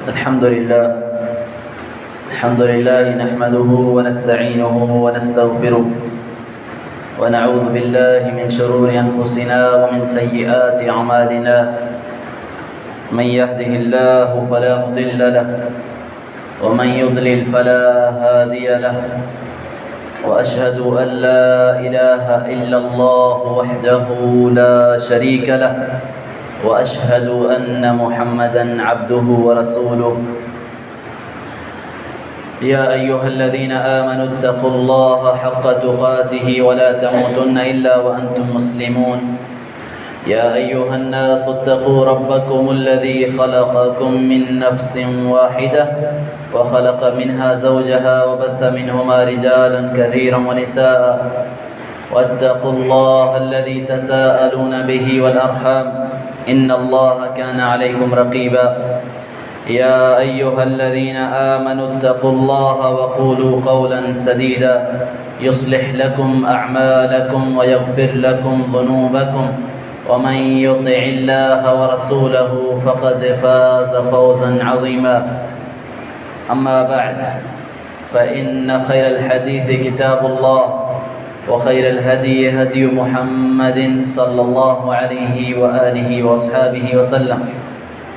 الحمد لله نحمده ونستعينه ونستغفره ونعوذ بالله من شرور أنفسنا ومن سيئات أعمالنا. من يهده الله فلا مضل له ومن يضلل فلا هادي له، وأشهد أن لا إله إلا الله وحده لا شريك له، وأشهد أن محمدًا عبده ورسوله. يا أيها الذين آمنوا اتقوا الله حق تقاته ولا تموتن إلا وأنتم مسلمون. يا أيها الناس اتقوا ربكم الذي خلقكم من نفس واحدة وخلق منها زوجها وبث منهما رجالا كثيرا ونساء، واتقوا الله الذي تساءلون به والأرحام إن الله كان عليكم رقيبا. يا أيها الذين آمنوا اتقوا الله وقولوا قولا سديدا يصلح لكم أعمالكم ويغفر لكم ذنوبكم، ومن يطع الله ورسوله فقد فاز فوزا عظيما. أما بعد، فإن خير الحديث كتاب الله، وخير الهدي هدي محمد صلى الله عليه وآله وأصحابه وسلم،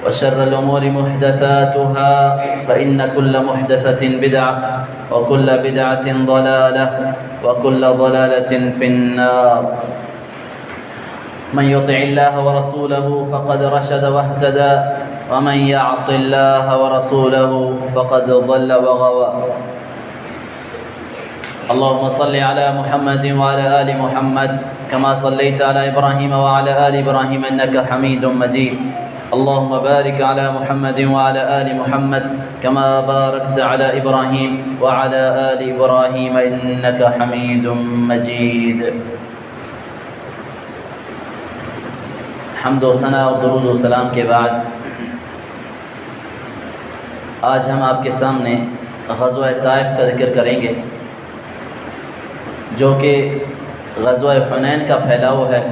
وشر الأمور محدثاتها، فإن كل محدثة بدعة، وكل بدعة ضلالة، وكل ضلالة في النار. من يطع الله ورسوله فقد رشد واهتدى، ومن يعص الله ورسوله فقد ضل وغوى. اللهم صل على محمد وعلى آل محمد كما صليت على إبراهيم وعلى آل إبراهيم إنك حميد مجيد. اللهم بارك على محمد وعلى آل محمد كما باركت على إبراهيم وعلى آل إبراهيم إنك حميد مجيد. حمد و ثنا اور درود و سلام کے بعد آج ہم آپ کے سامنے غزوہ طائف کا ذکر کریں گے، جو کہ غزوہ حنین کا پھیلاؤ ہے۔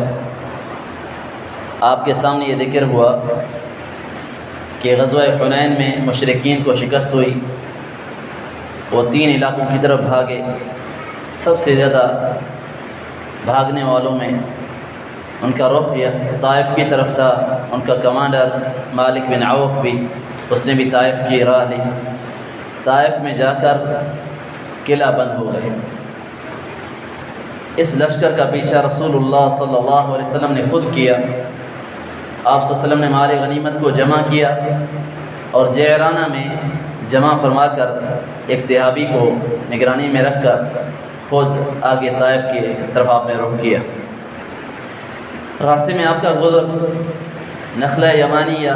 آپ کے سامنے یہ ذکر ہوا کہ غزوہ حنین میں مشرکین کو شکست ہوئی، وہ 3 علاقوں کی طرف بھاگے۔ سب سے زیادہ بھاگنے والوں میں ان کا رخ طائف کی طرف تھا۔ ان کا کمانڈر مالک بن عوف بھی، اس نے بھی طائف کی راہ لی۔ طائف میں جا کر قلعہ بند ہو گئے۔ اس لشکر کا پیچھا رسول اللہ صلی اللہ علیہ وسلم نے خود کیا۔ آپ صلی اللہ علیہ وسلم نے مال غنیمت کو جمع کیا اور جعرانہ میں جمع فرما کر ایک صحابی کو نگرانی میں رکھ کر خود آگے طائف کی طرف آپ نے رخ کیا۔ راستے میں آپ کا گزر نخلہ یمانیہ،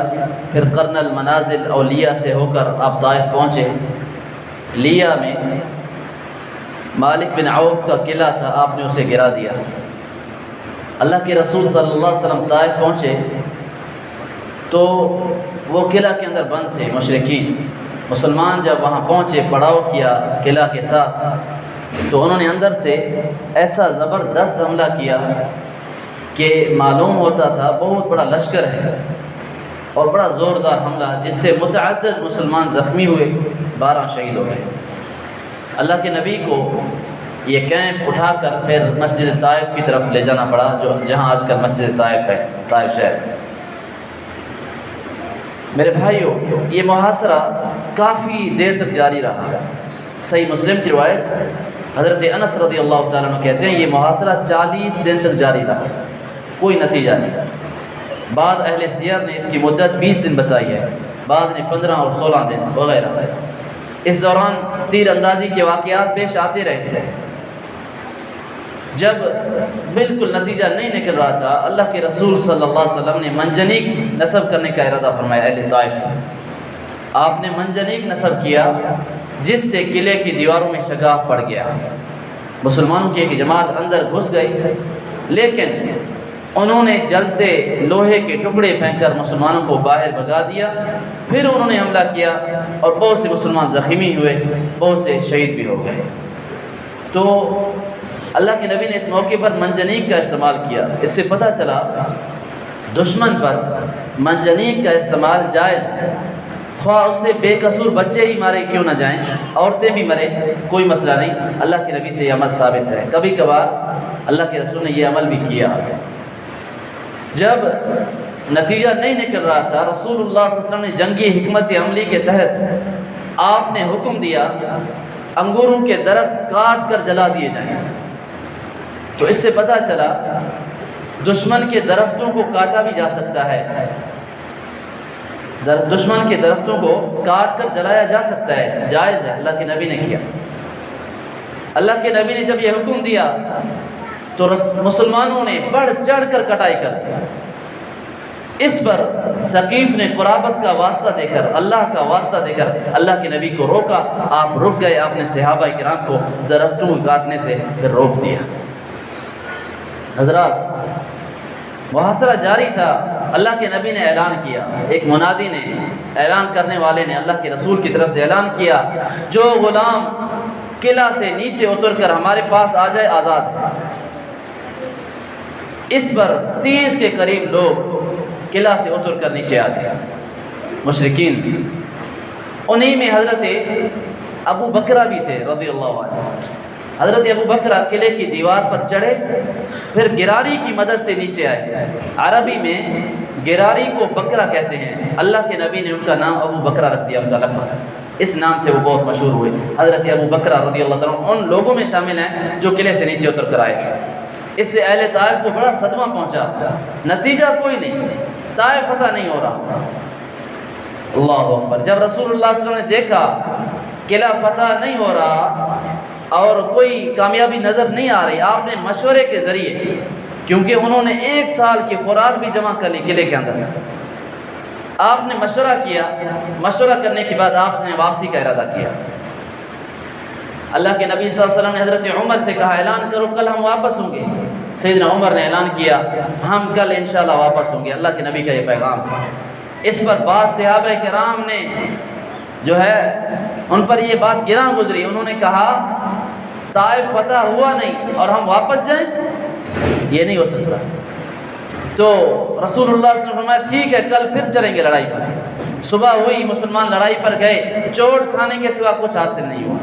پھر قرن المنازل اور لیا سے ہو کر آپ طائف پہنچے۔ لیا میں مالک بن عوف کا قلعہ تھا، آپ نے اسے گرا دیا۔ اللہ کے رسول صلی اللہ علیہ وسلم طائف پہنچے تو وہ قلعہ کے اندر بند تھے مشرکین۔ مسلمان جب وہاں پہنچے، پڑاؤ کیا قلعہ کے ساتھ، تو انہوں نے اندر سے ایسا زبردست حملہ کیا کہ معلوم ہوتا تھا بہت بڑا لشکر ہے، اور بڑا زوردار حملہ جس سے متعدد مسلمان زخمی ہوئے، 12 شہید ہو گئے۔ اللہ کے نبی کو یہ کیمپ اٹھا کر پھر مسجد طائف کی طرف لے جانا پڑا، جہاں آج کل مسجد طائف ہے، طائف شہر۔ میرے بھائیوں، یہ محاصرہ کافی دیر تک جاری رہا۔ صحیح مسلم کی روایت، حضرت انس رضی اللہ تعالیٰ عنہ کہتے ہیں یہ محاصرہ 40 دن تک جاری رہا، کوئی نتیجہ نہیں۔ بعض اہل سیر نے اس کی مدت 20 دن بتائی ہے، بعض نے 15 اور 16 دن وغیرہ۔ اس دوران تیر اندازی کے واقعات پیش آتے رہے۔ جب بالکل نتیجہ نہیں نکل رہا تھا، اللہ کے رسول صلی اللہ علیہ وسلم نے منجنیق نصب کرنے کا ارادہ فرمایا اہل طائف۔ آپ نے منجنیق نصب کیا جس سے قلعے کی دیواروں میں شگاف پڑ گیا۔ مسلمانوں کی ایک جماعت اندر گھس گئی، لیکن انہوں نے جلتے لوہے کے ٹکڑے پھینک کر مسلمانوں کو باہر بھگا دیا۔ پھر انہوں نے حملہ کیا اور بہت سے مسلمان زخمی ہوئے، بہت سے شہید بھی ہو گئے۔ تو اللہ کے نبی نے اس موقع پر منجنیق کا استعمال کیا۔ اس سے پتہ چلا دشمن پر منجنیق کا استعمال جائز ہے، خواہ اس سے بے قصور بچے ہی مارے کیوں نہ جائیں، عورتیں بھی مرے، کوئی مسئلہ نہیں، اللہ کے نبی سے یہ عمل ثابت ہے۔ کبھی کبھار اللہ کے رسول نے یہ عمل بھی کیا۔ جب نتیجہ نہیں نکل رہا تھا، رسول اللہ صلی اللہ علیہ وسلم نے جنگی حکمت عملی کے تحت آپ نے حکم دیا انگوروں کے درخت کاٹ کر جلا دیے جائیں۔ تو اس سے پتہ چلا دشمن کے درختوں کو کاٹا بھی جا سکتا ہے، دشمن کے درختوں کو کاٹ کر جلایا جا سکتا ہے، جائز ہے، اللہ کے نبی نے کیا۔ اللہ کے نبی نے جب یہ حکم دیا تو مسلمانوں نے بڑھ چڑھ کر کٹائی کر دی۔ اس پر ثقیف نے قرابت کا واسطہ دے کر، اللہ کا واسطہ دے کر اللہ کے نبی کو روکا، آپ رک گئے، آپ نے صحابہ کرام کو درختوں کو کاٹنے سے پھر روک دیا۔ حضرات، محاصرہ جاری تھا، اللہ کے نبی نے اعلان کیا، ایک منادی نے، اعلان کرنے والے نے اللہ کے رسول کی طرف سے اعلان کیا، جو غلام قلعہ سے نیچے اتر کر ہمارے پاس آ جائے آزاد ہے۔ اس پر 30 کے قریب لوگ قلعہ سے اتر کر نیچے آ گئے، مشرکین۔ انہی میں حضرت ابو بکرہ بھی تھے رضی اللہ عنہ۔ حضرت ابو بکرہ قلعے کی دیوار پر چڑھے، پھر گراری کی مدد سے نیچے آئے۔ عربی میں گراری کو بکرہ کہتے ہیں، اللہ کے نبی نے ان کا نام ابو بکرہ رکھ دیا، ان کا لقب، اس نام سے وہ بہت مشہور ہوئے۔ حضرت ابو بکرہ رضی اللہ تعالیٰ ان لوگوں میں شامل ہیں جو قلعے سے نیچے اتر کر آئے تھے۔ اس سے اہل طائف کو بڑا صدمہ پہنچا، نتیجہ کوئی نہیں، طائف فتح نہیں ہو رہا۔ اللہ اکبر۔ جب رسول اللہ صلی اللہ علیہ وسلم نے دیکھا قلعہ فتح نہیں ہو رہا اور کوئی کامیابی نظر نہیں آ رہی، آپ نے مشورے کے ذریعے، کیونکہ انہوں نے 1 سال کی خوراک بھی جمع کر لی قلعے کے اندر، آپ نے مشورہ کیا، مشورہ کرنے کے بعد آپ نے واپسی کا ارادہ کیا۔ اللہ کے نبی صلی اللہ علیہ وسلم نے حضرت عمر سے کہا اعلان کرو کل ہم واپس ہوں گے۔ سیدنا عمر نے اعلان کیا ہم کل انشاءاللہ واپس ہوں گے، اللہ کے نبی کا یہ پیغام تھا۔ اس پر بعض صحابہ کرام نے جو ہے ان پر یہ بات گراں گزری، انہوں نے کہا طائف فتح ہوا نہیں اور ہم واپس جائیں، یہ نہیں ہو سکتا۔ تو رسول اللہ صلی اللہ علیہ وسلم نے فرمایا ٹھیک ہے کل پھر چلیں گے لڑائی پر۔ صبح ہوئی، مسلمان لڑائی پر گئے، چوٹ کھانے کے سوا کچھ حاصل نہیں ہوا۔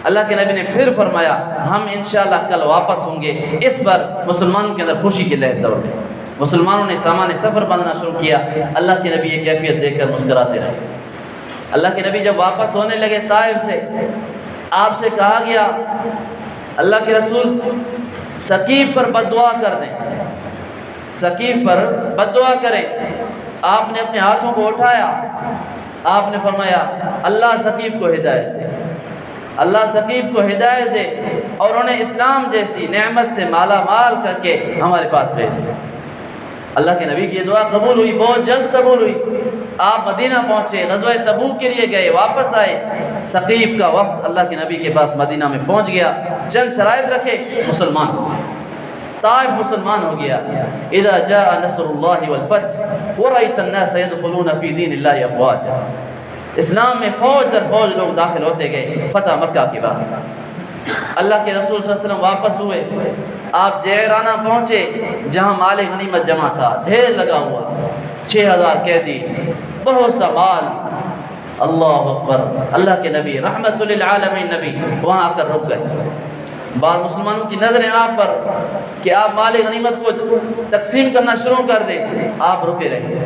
اللہ کے نبی نے پھر فرمایا ہم انشاءاللہ کل واپس ہوں گے۔ اس پر مسلمانوں کے اندر خوشی کی لہر دوڑ گئی، مسلمانوں نے سامان سفر باندھنا شروع کیا۔ اللہ کے نبی یہ کیفیت دیکھ کر مسکراتے رہے۔ اللہ کے نبی جب واپس ہونے لگے طائف سے، آپ سے کہا گیا اللہ کے رسول ثقیف پر بد دعا کر دیں، ثقیف پر بد دعا کریں۔ آپ نے اپنے ہاتھوں کو اٹھایا، آپ نے فرمایا اللہ ثقیف کو ہدایت دے، اللہ ثقیف کو ہدایت دے اور انہیں اسلام جیسی نعمت سے مالا مال کر کے ہمارے پاس بھیج دے۔ اللہ کے نبی کی یہ دعا قبول ہوئی، بہت جلد قبول ہوئی۔ آپ مدینہ پہنچے، غزوہ تبوک کے لیے گئے، واپس آئے، ثقیف کا وفد اللہ کے نبی کے پاس مدینہ میں پہنچ گیا، چند شرائط رکھے، مسلمان ہو گیا، طائف مسلمان ہو گیا۔ اذا جاء نصر اللہ والفتح ورأيت الناس يدخلون في دین اللہ افواجا، اسلام میں فوج در فوج لوگ داخل ہوتے گئے فتح مکہ کی بات۔ اللہ کے رسول صلی اللہ علیہ وسلم واپس ہوئے، آپ جعرانہ پہنچے جہاں مال غنیمت جمع تھا، ڈھیر لگا ہوا، 6000 قیدی، بہت سا مال۔ اللہ اکبر۔ اللہ کے نبی رحمت للعالمین نبی وہاں آ کر رک گئے۔ بعض مسلمانوں کی نظریں آپ پر کہ آپ مال غنیمت کو تقسیم کرنا شروع کر دیں، آپ رکے رہے،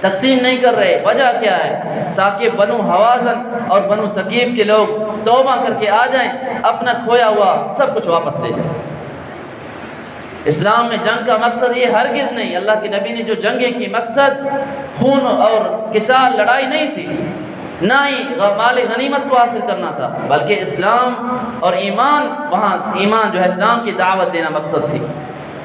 تقسیم نہیں کر رہے۔ وجہ کیا ہے؟ تاکہ بنو حوازن اور بنو ثقیف کے لوگ توبہ کر کے آ جائیں، اپنا کھویا ہوا سب کچھ واپس لے جائیں۔ اسلام میں جنگ کا مقصد یہ ہرگز نہیں، اللہ کے نبی نے جو جنگیں کی مقصد خون اور قتال لڑائی نہیں تھی، نہ ہی مال غنیمت کو حاصل کرنا تھا، بلکہ اسلام اور ایمان، وہاں ایمان جو ہے اسلام کی دعوت دینا مقصد تھی۔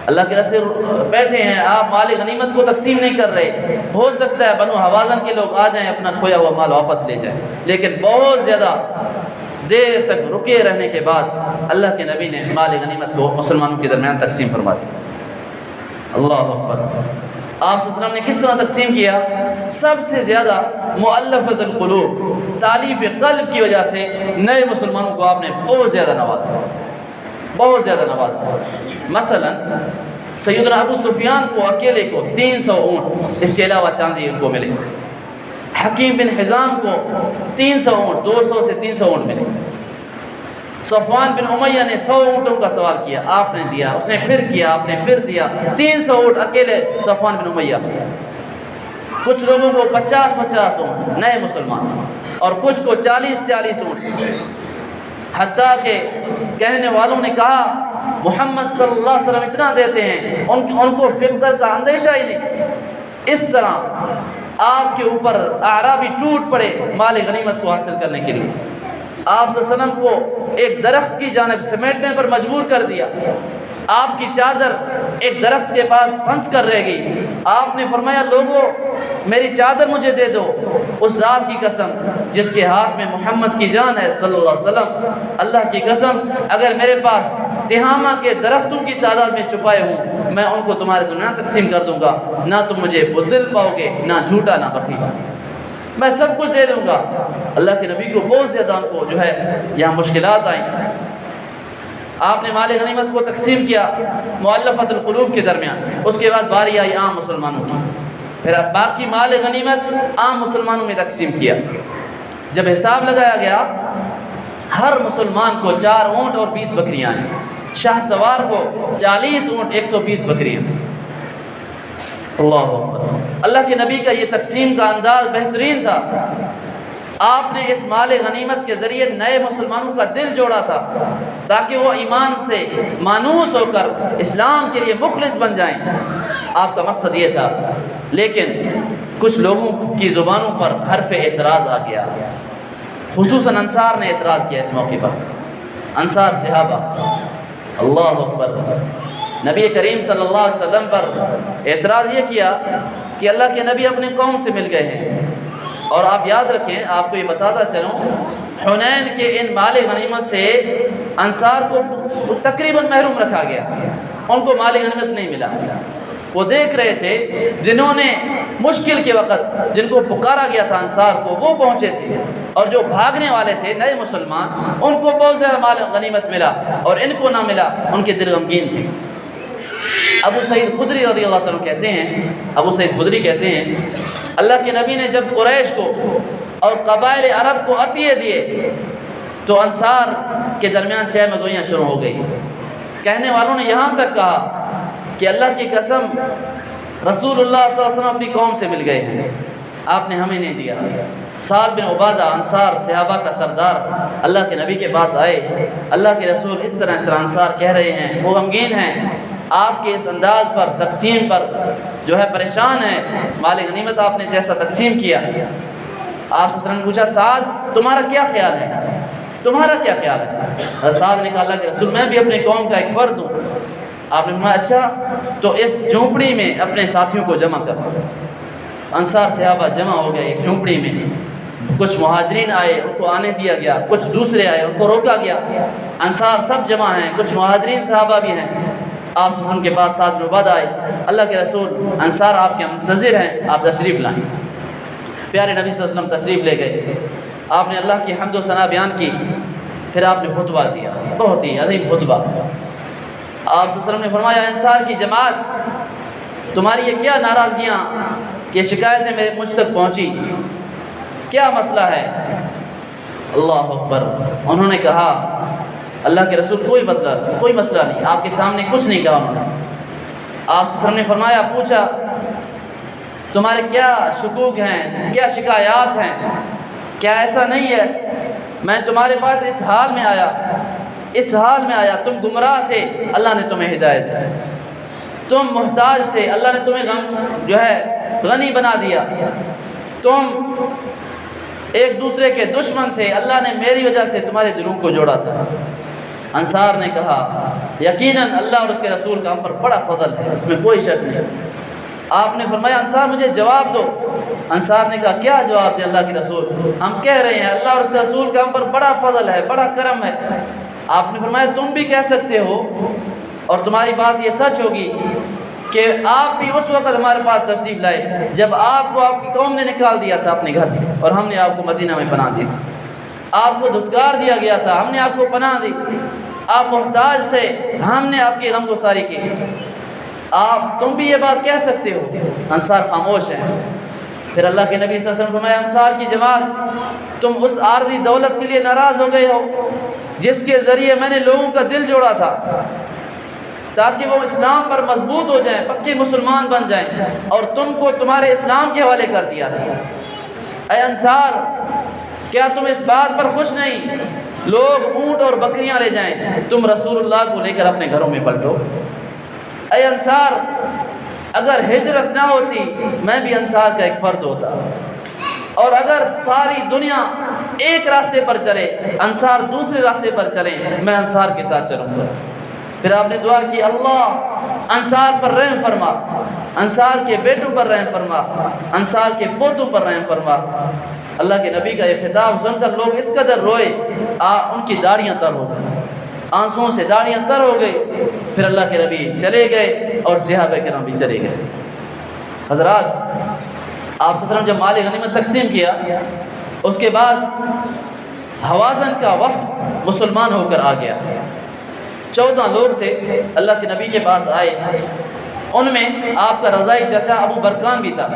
اللہ کے رسول بیٹھے ہیں، آپ مال غنیمت کو تقسیم نہیں کر رہے، ہو سکتا ہے بنو حوازن کے لوگ آ جائیں، اپنا کھویا ہوا مال واپس لے جائیں، لیکن بہت زیادہ دیر تک رکے رہنے کے بعد اللہ کے نبی نے مال غنیمت کو مسلمانوں کے درمیان تقسیم فرما دی۔ اللہ اکبر۔ آپ صلی اللہ علیہ وسلم نے کس طرح تقسیم کیا؟ سب سے زیادہ مؤلفۃ القلوب، تالیف قلب کی وجہ سے نئے مسلمانوں کو آپ نے بہت زیادہ نوازا، بہت زیادہ نوازا۔ مثلا سیدنا ابو سفیان کو اکیلے کو 300 اونٹ، اس کے علاوہ چاندی ان کو ملے۔ حکیم بن حزام کو 300 اونٹ، 200 سے 300 اونٹ ملے۔ صفوان بن امیہ نے 100 اونٹوں کا سوال کیا، آپ نے دیا، اس نے پھر کیا، آپ نے پھر دیا، 300 اونٹ اکیلے صفوان بن امیہ۔ کچھ لوگوں کو 50-50 اونٹ نئے مسلمان، اور کچھ کو 40-40 اونٹ، حتیٰ کہ کہنے والوں نے کہا محمد صلی اللہ علیہ وسلم اتنا دیتے ہیں، ان کو فکر کا اندیشہ ہی نہیں۔ اس طرح آپ کے اوپر اعرابی ٹوٹ پڑے مال غنیمت کو حاصل کرنے کے لیے، آپ صلی اللہ علیہ وسلم کو ایک درخت کی جانب سمیٹنے پر مجبور کر دیا، آپ کی چادر ایک درخت کے پاس پھنس کر رہ گئی۔ آپ نے فرمایا لوگو میری چادر مجھے دے دو، اس ذات کی قسم جس کے ہاتھ میں محمد کی جان ہے صلی اللہ علیہ وسلم، اللہ کی قسم اگر میرے پاس تہامہ کے درختوں کی تعداد میں چھپائے ہوں، میں ان کو تمہارے درمیان تقسیم کر دوں گا، نہ تم مجھے بزدل پاؤ گے، نہ جھوٹا نہ بخیل، میں سب کچھ دے دوں گا۔ اللہ کے نبی کو بہت زیادہ ان کو جو ہے یہاں مشکلات آئیں۔ آپ نے مال غنیمت کو تقسیم کیا مؤلفۃ القلوب کے درمیان، اس کے بعد باری آئی عام مسلمانوں کی، پھر اب باقی مال غنیمت عام مسلمانوں میں تقسیم کیا۔ جب حساب لگایا گیا ہر مسلمان کو 4 اونٹ اور 20 بکریاں ہیں، شاہ سوار کو 40 اونٹ 120 بکریاں۔ اللہ اکبر، اللہ کے نبی کا یہ تقسیم کا انداز بہترین تھا۔ آپ نے اس مال غنیمت کے ذریعے نئے مسلمانوں کا دل جوڑا تھا تاکہ وہ ایمان سے مانوس ہو کر اسلام کے لیے مخلص بن جائیں، آپ کا مقصد یہ تھا۔ لیکن کچھ لوگوں کی زبانوں پر حرف اعتراض آ گیا، خصوصاً انصار نے اعتراض کیا اس موقع پر، انصار صحابہ۔ اللہ اکبر، نبی کریم صلی اللہ علیہ وسلم پر اعتراض یہ کیا کہ اللہ کے نبی اپنے قوم سے مل گئے ہیں، اور آپ یاد رکھیں، آپ کو یہ بتاتا چلوں، حنین کے ان مال غنیمت سے انصار کو تقریباً محروم رکھا گیا، ان کو مال غنیمت نہیں ملا۔ وہ دیکھ رہے تھے جنہوں نے مشکل کے وقت جن کو پکارا گیا تھا انصار کو، وہ پہنچے تھے، اور جو بھاگنے والے تھے نئے مسلمان، ان کو بہت زیادہ مال غنیمت ملا اور ان کو نہ ملا، ان کے دل غمگین تھے۔ ابو سعید خدری رضی اللہ عنہ کہتے ہیں، ابو سعید خدری کہتے ہیں اللہ کے نبی نے جب قریش کو اور قبائل عرب کو عطیے دیے تو انصار کے درمیان چہ مگوئیاں شروع ہو گئی۔ کہنے والوں نے یہاں تک کہا کہ اللہ کی قسم رسول اللہ صلی اللہ علیہ وسلم اپنی قوم سے مل گئے ہیں، آپ نے ہمیں نہیں دیا۔ سعد بن عبادہ انصار صحابہ کا سردار اللہ کے نبی کے پاس آئے، اللہ کے رسول اس طرح انصار کہہ رہے ہیں، وہ غمگین ہیں، آپ کے اس انداز پر تقسیم پر جو ہے پریشان ہے، مال غنیمت آپ نے جیسا تقسیم کیا۔ آپ صلی اللہ علیہ وسلم نے پوچھا سعد تمہارا کیا خیال ہے، تمہارا کیا خیال ہے؟ سعد نے کہا اللہ کے رسول میں بھی اپنے قوم کا ایک فرد ہوں۔ آپ نے فرمایا اچھا تو اس جھونپڑی میں اپنے ساتھیوں کو جمع کرو۔ انصار صحابہ جمع ہو گئے ایک جھونپڑی میں، کچھ مہاجرین آئے ان کو آنے دیا گیا، کچھ دوسرے آئے ان کو روکا گیا، انصار سب جمع ہیں، کچھ مہاجرین صحابہ بھی ہیں۔ آپ صلی اللہ علیہ وسلم کے پاس سعد بن عبادہ آئے، اللہ کے رسول انصار آپ کے منتظر ہیں، آپ تشریف لائیں۔ پیارے نبی صلی اللہ علیہ وسلم تشریف لے گئے، آپ نے اللہ کی حمد و ثنا بیان کی، پھر آپ نے خطبہ دیا، بہت ہی عظیم خطبہ۔ آپ صلی اللہ علیہ وسلم نے فرمایا انصار کی جماعت تمہاری یہ کیا ناراضگیاں کہ شکایتیں مجھ تک پہنچی، کیا مسئلہ ہے؟ اللہ اکبر، انہوں نے کہا اللہ کے رسول کوئی مسئلہ نہیں، آپ کے سامنے کچھ نہیں کہا انہوں نے۔ آپ صلی اللہ علیہ وسلم نے فرمایا پوچھا تمہارے کیا شکوک ہیں، کیا شکایات ہیں؟ کیا ایسا نہیں ہے میں تمہارے پاس اس حال میں آیا تم گمراہ تھے اللہ نے تمہیں ہدایت دی، تم محتاج تھے اللہ نے تمہیں غنی بنا دیا، تم ایک دوسرے کے دشمن تھے اللہ نے میری وجہ سے تمہارے دلوں کو جوڑا تھا۔ انصار نے کہا یقیناً اللہ اور اس کے رسول کا ہم پر بڑا فضل ہے، اس میں کوئی شک نہیں۔ آپ نے فرمایا انصار مجھے جواب دو۔ انصار نے کہا کیا جواب دیں اللہ کے رسول، ہم کہہ رہے ہیں اللہ اور اس کے رسول کا ہم پر بڑا فضل ہے، بڑا کرم ہے۔ آپ نے فرمایا تم بھی کہہ سکتے ہو، اور تمہاری بات یہ سچ ہوگی کہ آپ بھی اس وقت ہمارے پاس تشریف لائے جب آپ کو آپ کی قوم نے نکال دیا تھا اپنے گھر سے، اور ہم نے آپ کو مدینہ میں پناہ دی تھی، آپ کو دھتکار دیا گیا تھا، ہم نے آپ کو پناہ دی، آپ محتاج تھے، ہم نے آپ کی غمگساری کی، تم بھی یہ بات کہہ سکتے ہو۔ انصار خاموش ہیں۔ پھر اللہ کے نبی صلی اللہ علیہ وسلم فرمایا انصار کی جماعت تم اس عارضی دولت کے لیے ناراض ہو گئے ہو جس کے ذریعے میں نے لوگوں کا دل جوڑا تھا تاکہ وہ اسلام پر مضبوط ہو جائیں، پکے مسلمان بن جائیں، اور تم کو تمہارے اسلام کے حوالے کر دیا تھا۔ اے انصار کیا تم اس بات پر خوش نہیں لوگ اونٹ اور بکریاں لے جائیں، تم رسول اللہ کو لے کر اپنے گھروں میں پلٹو؟ اے انصار اگر ہجرت نہ ہوتی میں بھی انصار کا ایک فرد ہوتا، اور اگر ساری دنیا ایک راستے پر چلے انصار دوسرے راستے پر چلیں میں انصار کے ساتھ چلوں گا۔ پھر آپ نے دعا کی اللہ انصار پر رحم فرما، انصار کے بیٹوں پر رحم فرما، انصار کے پوتوں پر رحم فرما۔ اللہ کے نبی کا یہ خطاب سن کر لوگ اس قدر روئے ان کی داڑیاں تر ہو گئی، آنسوؤں سے داڑیاں تر ہو گئی۔ پھر اللہ کے نبی چلے گئے اور صحابہ کرام بھی چلے گئے۔ حضرات آپ صلی اللہ علیہ وسلم جب مال غنیمت تقسیم کیا اس کے بعد حوازن کا وفد مسلمان ہو کر آ گیا۔ 14 لوگ تھے اللہ کے نبی کے پاس آئے، ان میں آپ کا رضائی چچا ابو برکان بھی تھا۔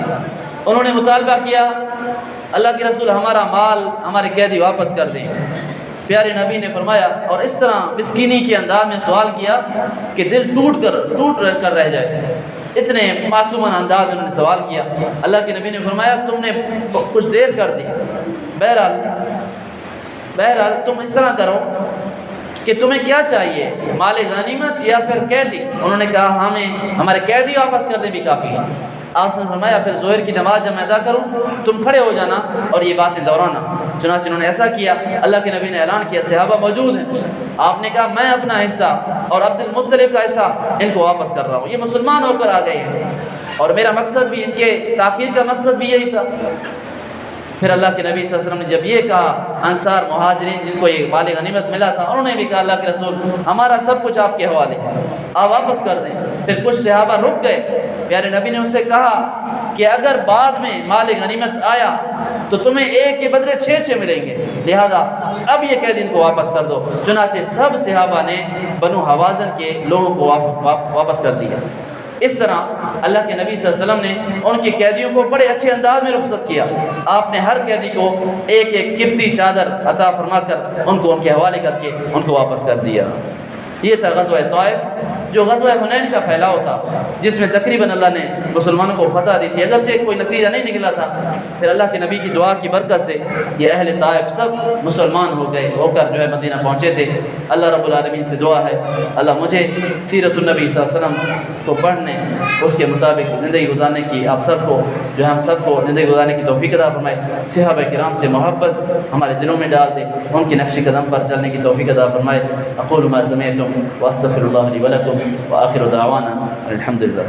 انہوں نے مطالبہ کیا اللہ کے رسول ہمارا مال ہمارے قیدی واپس کر دیں۔ پیارے نبی نے فرمایا اور اس طرح مسکینی کے انداز میں سوال کیا کہ دل ٹوٹ کر رہ جائے، اتنے معصومانہ انداز میں انہوں نے سوال کیا۔ اللہ کے نبی نے فرمایا تم نے کچھ دیر کر دی، بہرحال تم اس طرح کرو کہ تمہیں کیا چاہیے، مال غنیمت یا پھر قیدی؟ انہوں نے کہا ہمیں ہمارے قیدی واپس کر دیں بھی کافی ہے۔ آپ نے فرمایا پھر ظہر کی نماز جب میں ادا کروں تم کھڑے ہو جانا اور یہ باتیں دہرانا۔ چنانچہ انہوں نے ایسا کیا، اللہ کے نبی نے اعلان کیا صحابہ موجود ہیں، آپ نے کہا میں اپنا حصہ اور عبد المطلب کا حصہ ان کو واپس کر رہا ہوں، یہ مسلمان ہو کر آ گئے ہیں اور میرا مقصد بھی ان کے تاخیر کا مقصد بھی یہی تھا۔ پھر اللہ کے نبی صلی اللہ علیہ وسلم نے جب یہ کہا انصار مہاجرین جن کو یہ مال غنیمت ملا تھا انہوں نے بھی کہا اللہ کے رسول ہمارا سب کچھ آپ کے حوالے ہے، آپ واپس کر دیں۔ پھر کچھ صحابہ رک گئے، پیارے نبی نے ان سے کہا کہ اگر بعد میں مال غنیمت آیا تو تمہیں ایک کے بدلے 6 ملیں گے، لہذا اب یہ قید ان کو واپس کر دو۔ چنانچہ سب صحابہ نے بنو حوازن کے لوگوں کو واپس کر دیا۔ اس طرح اللہ کے نبی صلی اللہ علیہ وسلم نے ان کے قیدیوں کو بڑے اچھے انداز میں رخصت کیا۔ آپ نے ہر قیدی کو ایک قبطی چادر عطا فرما کر ان کو ان کے حوالے کر کے ان کو واپس کر دیا۔ یہ تھا غزوہ طائف جو غزوہ حنین کا پھیلاؤ تھا، جس میں تقریباً اللہ نے مسلمانوں کو فتح دی تھی، اگرچہ کوئی نتیجہ نہیں نکلا تھا۔ پھر اللہ کے نبی کی دعا کی برکت سے یہ اہل طائف سب مسلمان ہو گئے، ہو کر جو ہے مدینہ پہنچے تھے۔ اللہ رب العالمین سے دعا ہے اللہ مجھے سیرت النبی صلی اللہ علیہ وسلم کو پڑھنے اس کے مطابق زندگی گزارنے کی آپ سب کو جو ہے ہم سب کو زندگی گزارنے کی توفیق عطا فرمائے، صحابہ کرام سے محبت ہمارے دلوں میں ڈال دے، ان کی نقش قدم پر چلنے کی توفیق عطا فرمائے۔ اقول ما سمعتم واستغفر اللہ لی ولکم وآخر دعوانا الحمد للہ۔